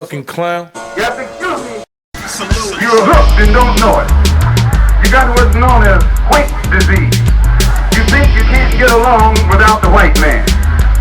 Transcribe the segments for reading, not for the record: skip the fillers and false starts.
fucking clown. Yes, excuse me. You're hooked and don't know it. You got what's known as white disease. You think you can't get along without the white man.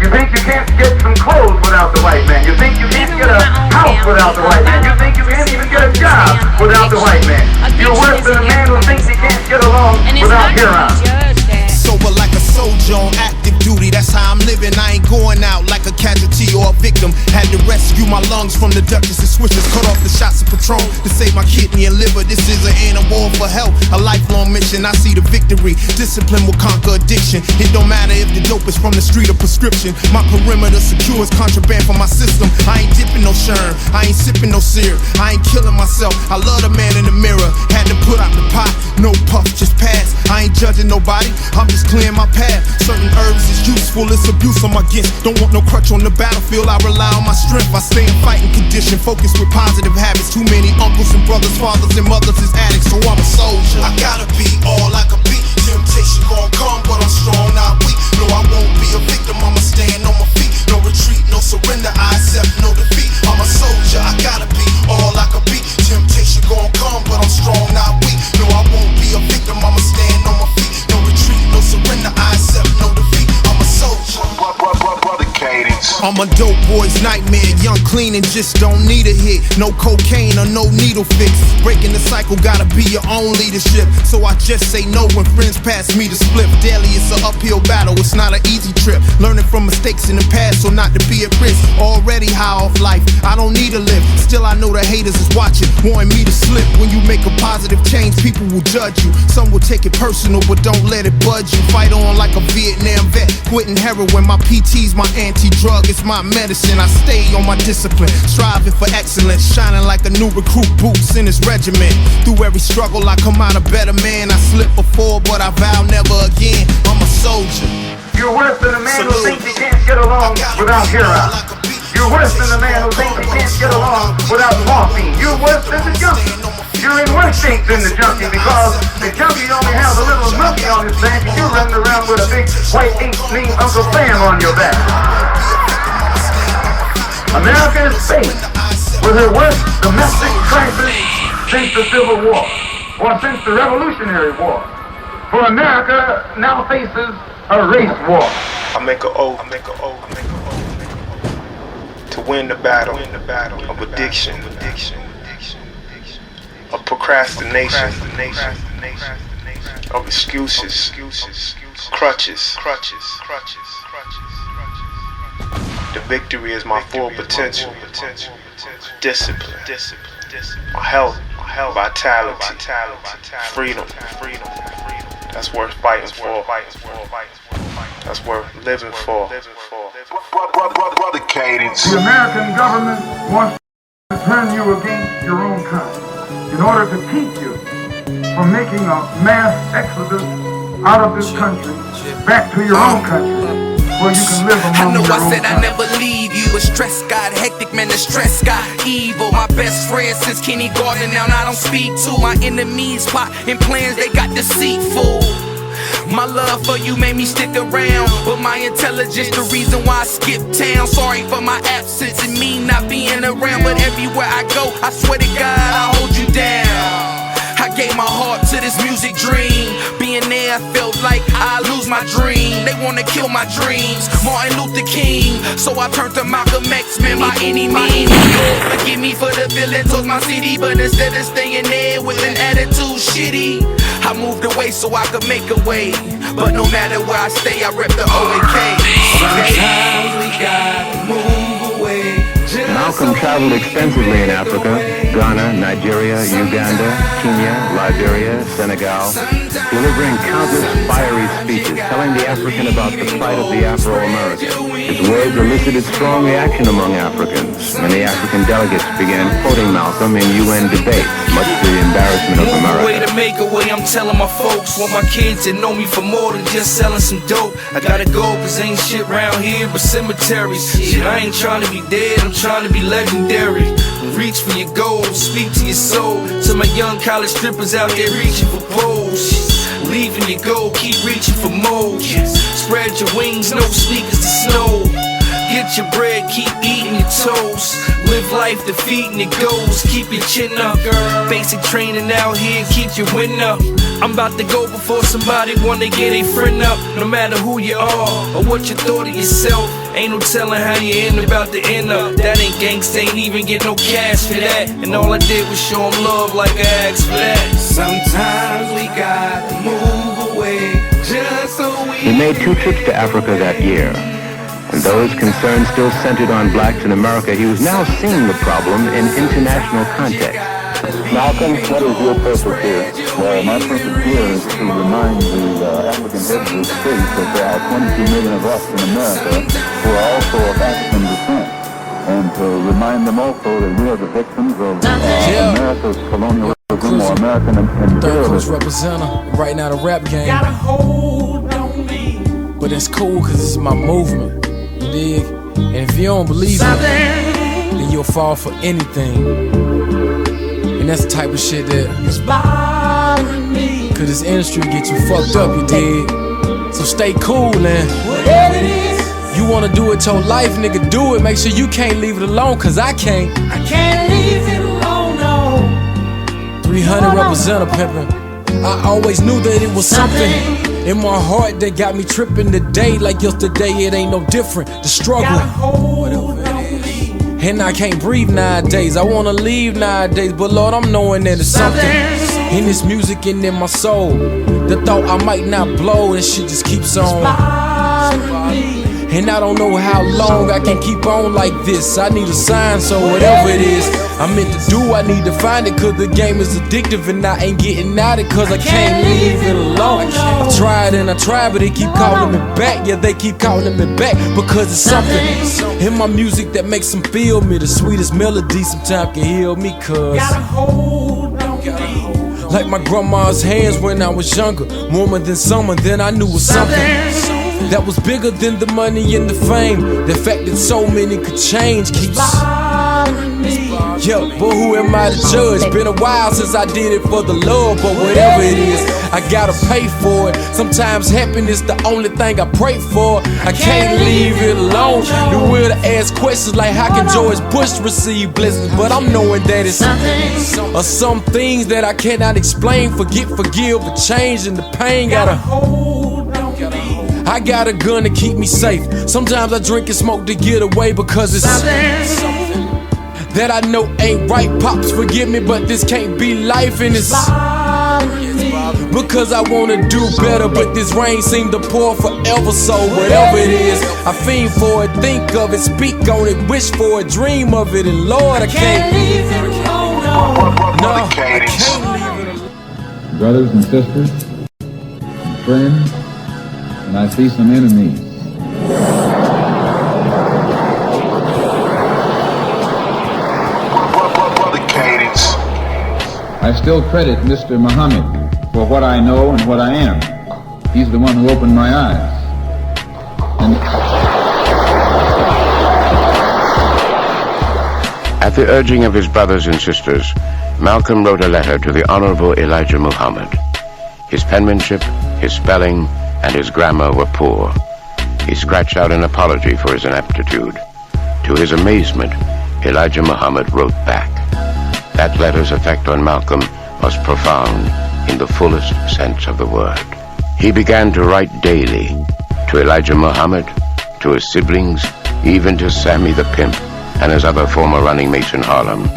You think you can't get some clothes without the white man. You think you can't get a house without the white man. You think you can't even get a job without the white man. You're worse than a man who thinks he can't get along without K.R.I.T. Sober like a soldier on active duty, that's how I'm living. I ain't going out like a casualty or a victim. Had to rescue my lungs from the Duchess and switches. Cut off the shots of Patron to save my kidney and liver. This is an animal for health, a lifelong mission. I see the victory, discipline will conquer addiction. It don't matter if the dope is from the street or prescription. My perimeter secures contraband for my system. I ain't dipping no sherm, I ain't sipping no syrup. I ain't killing myself, I love the man in the mirror. Had to put out the pot, no puff, just pass. I ain't judging nobody, I'm just clearing my path. Certain herbs is useful, it's abuse on my gift. Don't want no crutch on the battlefield, I rely on my strength. I stay in fighting condition, focused with positive habits. Too many uncles and brothers, fathers and mothers is addicts, so I'm a soldier. I gotta be all I can be. Temptation gon' come, but I'm strong, not weak. No, I won't be a victim, I'ma stand on my feet. No retreat, no surrender, I accept no defeat. I'm a soldier, I gotta be all I can be. Temptation gon' come, but I'm strong, not weak. No, I won't be a victim, I'ma stand on my feet. No retreat, no surrender, I accept no defeat. I'm a soldier. Brother Cadence. I'm a dope boy's nightmare, young, clean, and just don't need a hit. No cocaine or no needle fix. Breaking the cycle, gotta be your own leadership. So I just say no when friends pass me the split. Daily, it's an uphill battle, it's not an easy trip. Learning from mistakes in the past, so not to be at risk. Already high off life, I don't need a lift. Still, I know the haters is watching, wanting me to slip. When you make a positive change, people will judge you. Some will take it personal, but don't let it budge you. Fight on like a Vietnam vet, quitting heroin. My PT's my anti-drug, it's my medicine. I stay on my discipline, striving for excellence. Shining like a new recruit, boots in his regiment. Through every struggle, I come out a better man. I slipped before, but I vow never again. I'm a soldier. You're worse than a man who thinks he can't get along without K.R.I.T. You're worse than a man who thinks he can't get along without morphine. You're worse than the junkie. You're in worse shape than the junkie because the junkie only has a little monkey on his back and you're running around with a big white ink named Uncle Sam on your back. America is faced with her worst domestic crisis since the Civil War, or since the Revolutionary War. For America now faces a race war. I make an oath to win the battle of addiction, of procrastination, of excuses, crutches. The victory is my full potential. Discipline, my health, vitality, freedom. That's worth fighting for. That's worth living for. Brother Cadence. The American government wants to turn you against your own kind in order to keep you from making a mass exodus out of this country back to your own country where you can live among your own I said I kind. never leave you, but stress got hectic, man, the stress got evil. My best friend since kindergarten, now I don't speak to. My enemies plot and plans, they got deceitful. My love for you made me stick around, but my intelligence the reason why I skip town. Sorry for my absence and me not being around, but everywhere I go, I swear to God, I hold you down. I gave my heart to this music dream. Being there, I felt like I lose my dream. They wanna kill my dreams, Martin Luther King. So I turned to Malcolm X, man, by any means. Forgive me for the feeling towards my city, but instead of staying there with an attitude shitty, I moved away so I could make a way. But no matter where I stay, I rep the O&K. Sometimes we gotta move away. Malcolm traveled extensively in Africa, Ghana, Nigeria, Uganda, Kenya, Liberia, Senegal, delivering countless fiery speeches telling the African about the plight of the Afro-American. His words elicited strong reaction among Africans. Many African delegates began quoting Malcolm in UN debates, much to the embarrassment of America. Way to make a way, I'm telling my folks. Want my kids to know me for more than just selling some dope. I gotta go, cause ain't shit round here but cemeteries. Shit, I ain't trying to be dead, I'm trying to be legendary. Reach for your goals, speak to your soul. To my young college strippers out there reaching for poles. Leaving your goal, keep reaching for more. Spread your wings, no sneakers to snow. Get your bread, keep eating your toast. Live life, defeating your goals, keep your chin up. Basic training out here, keep your win up. I'm about to go before somebody wanna get a friend up. No matter who you are or what you thought of yourself, ain't no telling how you end about to end up. That ain't gangsta, ain't even get no cash for that. And all I did was show him love like I asked for that. Sometimes we got to move away just so we... He made 2 trips to Africa that year. And those concerns still centered on blacks in America, he was now seeing the problem in international context. Malcolm, what is your purpose here? Well, my purpose here is to remind the African heads of state that there are 22 million of us in America who are also of African descent. And to remind them also that we are the victims of America's colonialism or American imperialism. Third Coast representative, right now the rap game. Got a hold on me. But it's cool cause it's my movement. You dig? And if you don't believe it, then you'll fall for anything. And that's the type of shit that is bothering me. Cause this industry get you fucked up, you dig? So stay cool and whatever it is you wanna do it your life, nigga, do it. Make sure you can't leave it alone, cause I can't leave it alone, no. 300 representative pimpin'. I always knew that it was something in my heart that got me tripping today. Like yesterday, it ain't no different. The struggle, whatever it is. And I can't breathe nowadays. I wanna leave nowadays, but Lord, I'm knowing that it's something in this music and in my soul. The thought I might not blow, that shit just keeps on. And I don't know how long I can keep on like this. I need a sign, so whatever it is I meant to do, I need to find it. Cause the game is addictive and I ain't getting out it. Cause I can't leave it alone. I tried and I tried, but they keep calling me back. Yeah, they keep calling me back. Because it's something in my music that makes them feel me. The sweetest melody sometimes can heal me. Cause like my grandma's hands when I was younger, warmer than summer, then I knew it was something that was bigger than the money and the fame. The fact that so many could change keeps bothering me. Yeah, but who am I to judge? Been a while since I did it for the love, but whatever it is, I gotta pay for it. Sometimes happiness the only thing I pray for. I can't leave it alone. You will ask questions like how can George Bush receive blessings? But I'm knowing that it's or some things that I cannot explain. Forget, forgive, but change and the pain gotta hold. I got a gun to keep me safe. Sometimes I drink and smoke to get away because it's something that I know ain't right. Pops, forgive me, but this can't be life. And it's because I wanna do better, but this rain seemed to pour forever. So whatever it is, I fiend for it, think of it, speak on it, wish for it, dream of it. And Lord, I can't leave it alone. No, I can't leave it alone. Brothers and sisters, and friends, and I see some enemies. Cadence. I still credit Mr. Muhammad for what I know and what I am. He's the one who opened my eyes. And at the urging of his brothers and sisters, Malcolm wrote a letter to the Honorable Elijah Muhammad. His penmanship, his spelling, and his grammar were poor. He scratched out an apology for his ineptitude. To his amazement, Elijah Muhammad wrote back. That letter's effect on Malcolm was profound in the fullest sense of the word. He began to write daily to Elijah Muhammad, to his siblings, even to Sammy the Pimp and his other former running mates in Harlem.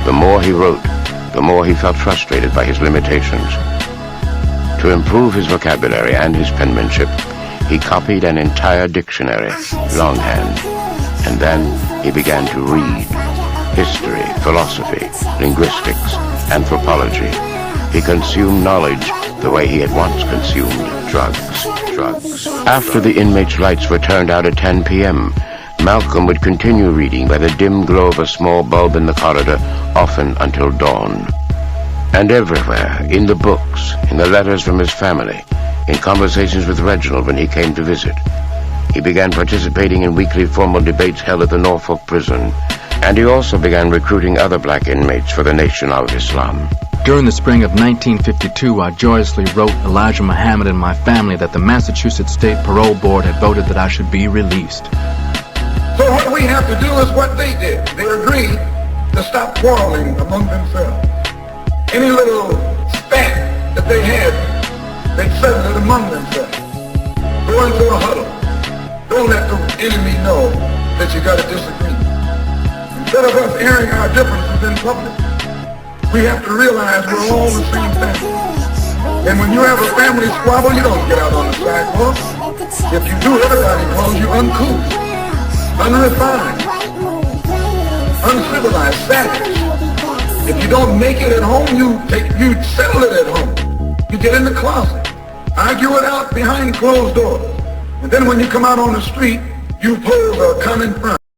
The more he wrote, the more he felt frustrated by his limitations. To improve his vocabulary and his penmanship, he copied an entire dictionary, longhand, and then he began to read history, philosophy, linguistics, anthropology. He consumed knowledge the way he had once consumed drugs. After the inmates' lights were turned out at 10 p.m., Malcolm would continue reading by the dim glow of a small bulb in the corridor, often until dawn. And everywhere, in the books, in the letters from his family, in conversations with Reginald when he came to visit, he began participating in weekly formal debates held at the Norfolk prison, and he also began recruiting other black inmates for the Nation of Islam. During the spring of 1952, I joyously wrote Elijah Muhammad and my family that the Massachusetts State Parole Board had voted that I should be released. So what we have to do is what they did. They agreed to stop quarreling among themselves. Any little spat that they had, they settled it among themselves. Go into a huddle. Don't let the enemy know that you got a disagreement. Instead of us airing our differences in public, we have to realize we're all the same family. And when you have a family squabble, you don't get out on the sidewalk. If you do, everybody calls you uncouth, unrefined, uncivilized, savage. If you don't make it at home, you settle it at home. You get in the closet, argue it out behind closed doors. And then when you come out on the street, you pose a common front.